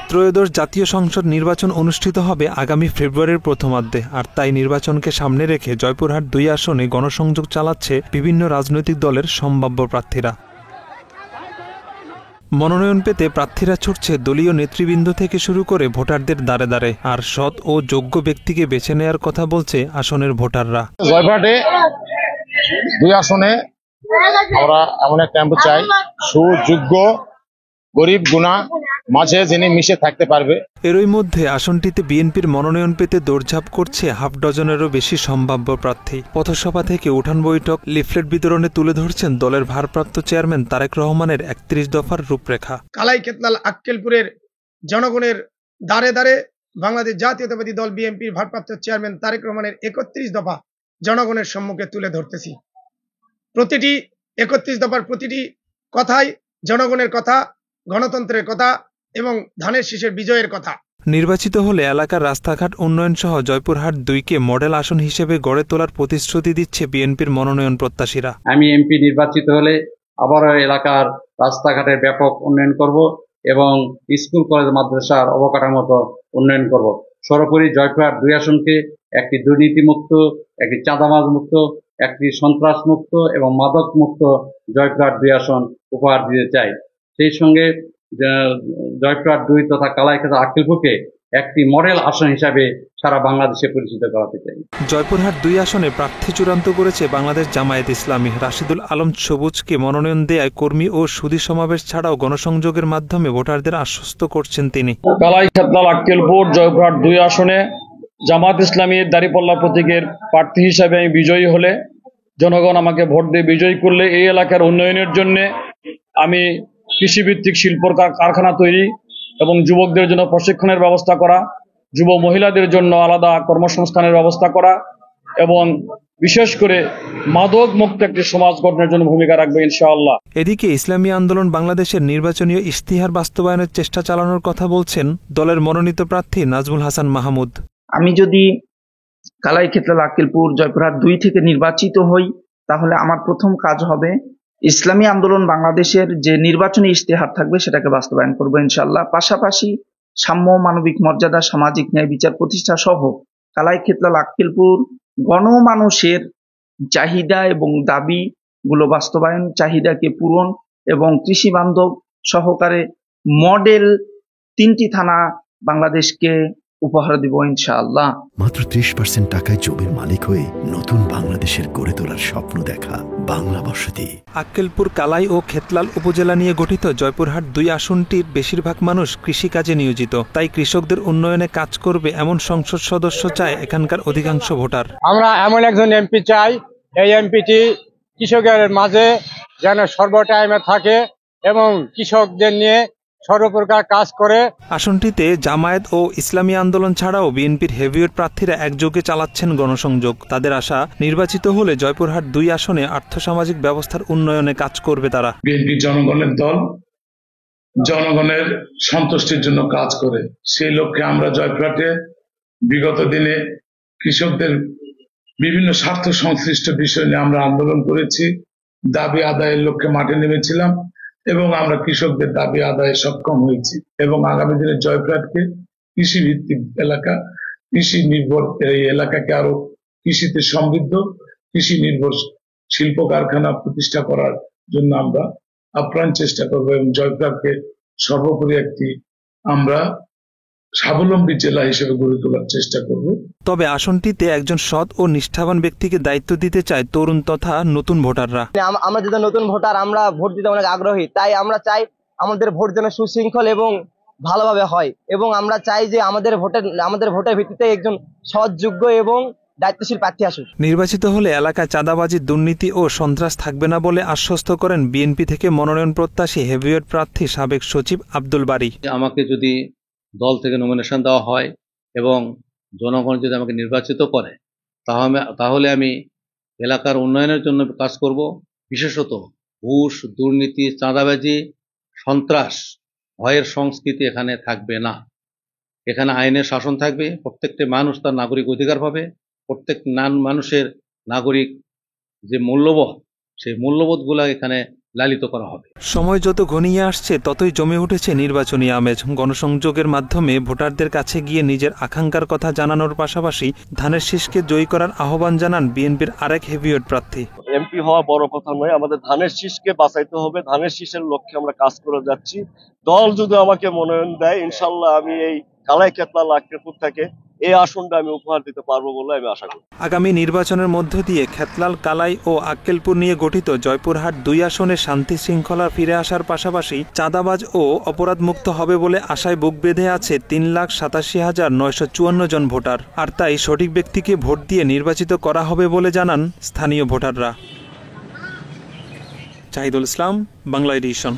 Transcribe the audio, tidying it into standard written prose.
ত্রয়োদশ জাতীয় সংসদ নির্বাচন অনুষ্ঠিত হবে আগামী ফেব্রুয়ারির প্রথমার্ধে, আর তাই নির্বাচনকে সামনে রেখে জয়পুরহাট ২ আসনে গণসংযোগ চালাচ্ছে বিভিন্ন রাজনৈতিক দলের সম্ভাব্য প্রার্থীরা। মনোনয়ন পেতে প্রার্থীরা ছুটছে দলীয় নেতৃবৃন্দ থেকে শুরু করে ভোটারদের দ্বারে দ্বারে, আর সৎ ও যোগ্য ব্যক্তিকে বেছে নেয়ার কথা বলছে আসনের ভোটাররা। জয়পুরহাটে ২ আসনে আমরা এমন একটা ক্যাম্প চাই, সুযোগ্য গরিব গুণা মাঝে যিনি মিশে থাকতে পারবে। এরই মধ্যে আসনটিতে বিএনপির মনোনয়ন পেতে দৌড়ঝাঁপ করছে হাফ ডজনেরও বেশি সম্ভাব্য প্রার্থী। পথসভা থেকে উঠান বৈঠক, লিফলেট বিতরণে তুলে ধরছেন দলের ভারপ্রাপ্ত চেয়ারম্যান তারেক রহমানের ৩১ দফার রূপরেখা। কালাই কেতলাল আক্কেলপুরের জনগণের দ্বারে দ্বারে বাংলাদেশ জাতীয়তাবাদী দল বিএনপির ভারপ্রাপ্ত চেয়ারম্যান তারেক রহমানের ৩১ দফা জনগণের সম্মুখে তুলে ধরতেছি। প্রতিটি ৩১ দফার প্রতিটি কথাই জনগণের কথা, গণতন্ত্রের কথা এবং ধানের শীষের বিজয়ের কথা। নির্বাচিত হলে এলাকার রাস্তাঘাট উন্নয়ন সহ জয়পুরহাট ২কে মডেল আসন হিসেবে গড়ে তোলার প্রতিশ্রুতি দিচ্ছে বিএনপির মনোনয়ন প্রত্যাশীরা। আমি এমপি নির্বাচিত হলে আবারও এলাকার রাস্তাঘাটের ব্যাপক উন্নয়ন করব এবং স্কুল কলেজ মাদ্রাসার অবকাঠামোগত উন্নয়ন করব। সর্বোপরি জয়পুরহাট ২ আসনকে একটি দুর্নীতিমুক্ত, একটি চাঁদাবাজ মুক্ত, একটি সন্ত্রাস মুক্ত এবং মাদক মুক্ত জয়পুরহাট ২ আসন উপহার দিতে চাই। সেই সঙ্গে জয়পুরহাট ২ তথা কালাইকেতা আক্কেলপুরকে একটি মডেল আসন হিসাবে সারা বাংলাদেশে পরিচিত করাতে চাই। জয়পুরহাট ২ আসনে প্রার্থী চূড়ান্ত করেছে বাংলাদেশ জামায়াত ইসলামী। রাশিদুল আলম সবুজকে মনোনয়ন দেয়ায় কর্মী ও সুধী সমাবেশ ছাড়াও গণসংযোগের মাধ্যমে ভোটারদের আশ্বস্ত করছেন তিনি। কালাইকেতা আক্কেলপুর জয়পুরহাট ২ আসনে জামায়াত ইসলামীর দাঁড়িপাল্লা প্রতীকের প্রার্থী হিসাবে আমি বিজয়ী হলে, জনগণ আমাকে ভোট দিয়ে বিজয়ী করলে এই এলাকার উন্নয়নের জন্য আমি কৃষিভিত্তিক শিল্প কারখানা তৈরি এবং যুবকদের জন্য প্রশিক্ষণের ব্যবস্থা করা, যুব মহিলাদের জন্য আলাদা কর্মসংস্থানের ব্যবস্থা করা এবং বিশেষ করে মাদক মুক্ত একটি সমাজ গঠনের জন্য ভূমিকা রাখবে ইনশাআল্লাহ। এদিকে ইসলামী আন্দোলন বাংলাদেশের নির্বাচনীয় ইশতিহার বাস্তবায়নের চেষ্টা চালানোর কথা বলছেন দলের মনোনীত প্রার্থী নাজমুল হাসান মাহমুদ। আমি যদি কালাইকেতলা আক্কেলপুর জয়পুরহাট ২ থেকে নির্বাচিত হই, তাহলে আমার প্রথম কাজ হবে ইসলামী আন্দোলন বাংলাদেশের যে নির্বাচনী ইশতেহার থাকবে সেটাকে বাস্তবায়ন করবো ইনশাআল্লাহ। পাশাপাশি সাম্য, মানবিক মর্যাদা, সামাজিক ন্যায় বিচার প্রতিষ্ঠা সহ কালাইকেতলা আক্কেলপুর গণমানুষের চাহিদা এবং দাবি গুলো বাস্তবায়ন, চাহিদাকে পূরণ এবং কৃষি বান্ধব সহকারে মডেল ৩টি থানা বাংলাদেশকে উপহার দিব ইনশাআল্লাহ। মাত্র ৩০% টাকায় জমির মালিক হয়ে নতুন বাংলাদেশের গড়ে তোলার স্বপ্ন দেখা বাংলা বসতি। আক্কেলপুর, কালাই ও খেতলাল উপজেলা নিয়ে গঠিত জয়পুরহাট ২ আসনটির বেশিরভাগ মানুষ কৃষিকাজে নিয়োজিত, তাই কৃষকদের উন্নয়নে কাজ করবে এমন সংসদ সদস্য চায় এখানকার অধিকাংশ ভোটার। আমরা এমন একজন এমপি চাই, এই এমপিটি কৃষকের মাঝে যেন সর্বটাইমে থাকে এবং কৃষকদের নিয়ে সর্বপ্রকার কাজ করে। আসনটিতে জামায়াত ও ইসলামী আন্দোলন ছাড়াও বিএনপির হেভিওয়েট প্রার্থীরা একযোগে চালাচ্ছেন গণসংযোগ। তাদের আশা, নির্বাচিত হলে জয়পুরহাট ২ আসনে আর্থসামাজিক ব্যবস্থার উন্নয়নে কাজ করবে তারা। বিএনপি জনগণের দল, জনগণের সন্তুষ্টির জন্য কাজ করে। সেই লক্ষ্যে আমরা জয়পুরহাটে বিগত দিনে কৃষকদের বিভিন্ন স্বার্থ সংশ্লিষ্ট বিষয় নিয়ে আমরা আন্দোলন করেছি, দাবি আদায়ের লক্ষ্যে মাঠে নেমেছিলাম এবং আমরা কৃষকদের দাবি আদায়ে সক্ষম হয়েছি এবং আগামী দিনে জয়পুরহাটকে কৃষি ভিত্তিক এলাকা, কৃষি নির্ভর এই এলাকাকে আরো কৃষিতে সমৃদ্ধ, কৃষি নির্ভর শিল্প কারখানা প্রতিষ্ঠা করার জন্য আমরা আপ্রাণ চেষ্টা করব এবং জয়পুরহাটকে সর্বোপরি একটি আমরা স্বাবলম্বী জেলা হিসেবে গড়ে তোলার চেষ্টা করব। তবে আসনটিতে একজন সৎ ও নিষ্ঠাবান ব্যক্তিকে দায়িত্ব দিতে চায় তরুণ তথা নতুন ভোটাররা। আমরা যেটা নতুন ভোটার, আমরা ভোট দিতে অনেক আগ্রহী, তাই আমরা চাই আমাদের ভোট যেন সুশৃঙ্খল এবং ভালোভাবে হয় এবং আমরা চাই যে আমাদের ভোটের ভিত্তিতে একজন সৎ, যোগ্য এবং দায়িত্বশীল প্রার্থী আসুক। নির্বাচিত হলে এলাকায় চাঁদাবাজি, দুর্নীতি ও সন্ত্রাস থাকবে না বলে আশ্বস্ত করেন বিএনপি থেকে মনোনয়ন প্রত্যাশী হেভিওয়েট প্রার্থী সাবেক সচিব আব্দুল বারী। আমাকে যদি দল থেকে নমিনেশন দেওয়া হয় এবং জনগণ যদি আমাকে নির্বাচিত করে, তাহলে আমি এলাকার উন্নয়নের জন্য কাজ করব। বিশেষত ঘুষ, দুর্নীতি, চাঁদাবাজি, সন্ত্রাস, ভয়ের সংস্কৃতি এখানে থাকবে না। এখানে আইনের শাসন থাকবে, প্রত্যেকটি মানুষ তার নাগরিক অধিকার পাবে, প্রত্যেক মানুষের নাগরিক যে মূল্যবোধ, সেই মূল্যবোধগুলো এখানে লালিত করা হবে। সময় যত ঘনিয়ে আসছে ততই জমে উঠেছে নির্বাচনী আমেজ। গণসংযোগের মাধ্যমে ভোটারদের কাছে গিয়ে নিজের আকাঙ্ক্ষার কথা জানানোর পাশাপাশি ধানের শীষকে জয়ী করার আহ্বান জানান বিএনপির আরেক হেভিওয়েট প্রার্থী। এমপি হওয়া বড় কথা নয়, আমাদের ধানের শীষকে বাঁচাইতে হবে। ধানের শীষের লক্ষ্যে আমরা কাজ করে যাচ্ছি। দল যদি আমাকে মনোনয়ন দেয়, ইনশাল্লাহ আমি এই কালাই কেতলা লাকড়িপুর থেকে এই আসনটা আমি উপহার দিতে পারবো বলে আমি আশা করি। আগামী নির্বাচনের মধ্য দিয়ে খেতলাল, কালাই ও আক্কেলপুর নিয়ে গঠিত জয়পুরহাট 2 আসনে শান্তি শৃঙ্খলা ফিরে আসার পাশাপাশি চাঁদাবাজ ও অপরাধমুক্ত হবে বলে আশায় বুক বেঁধে আছে 3,87,954 জন ভোটার। আর তাই সঠিক ব্যক্তিকে ভোট দিয়ে নির্বাচিত করা হবে বলে জানান স্থানীয় ভোটাররা। জাহিদুল ইসলাম, বাংলা এডিশন।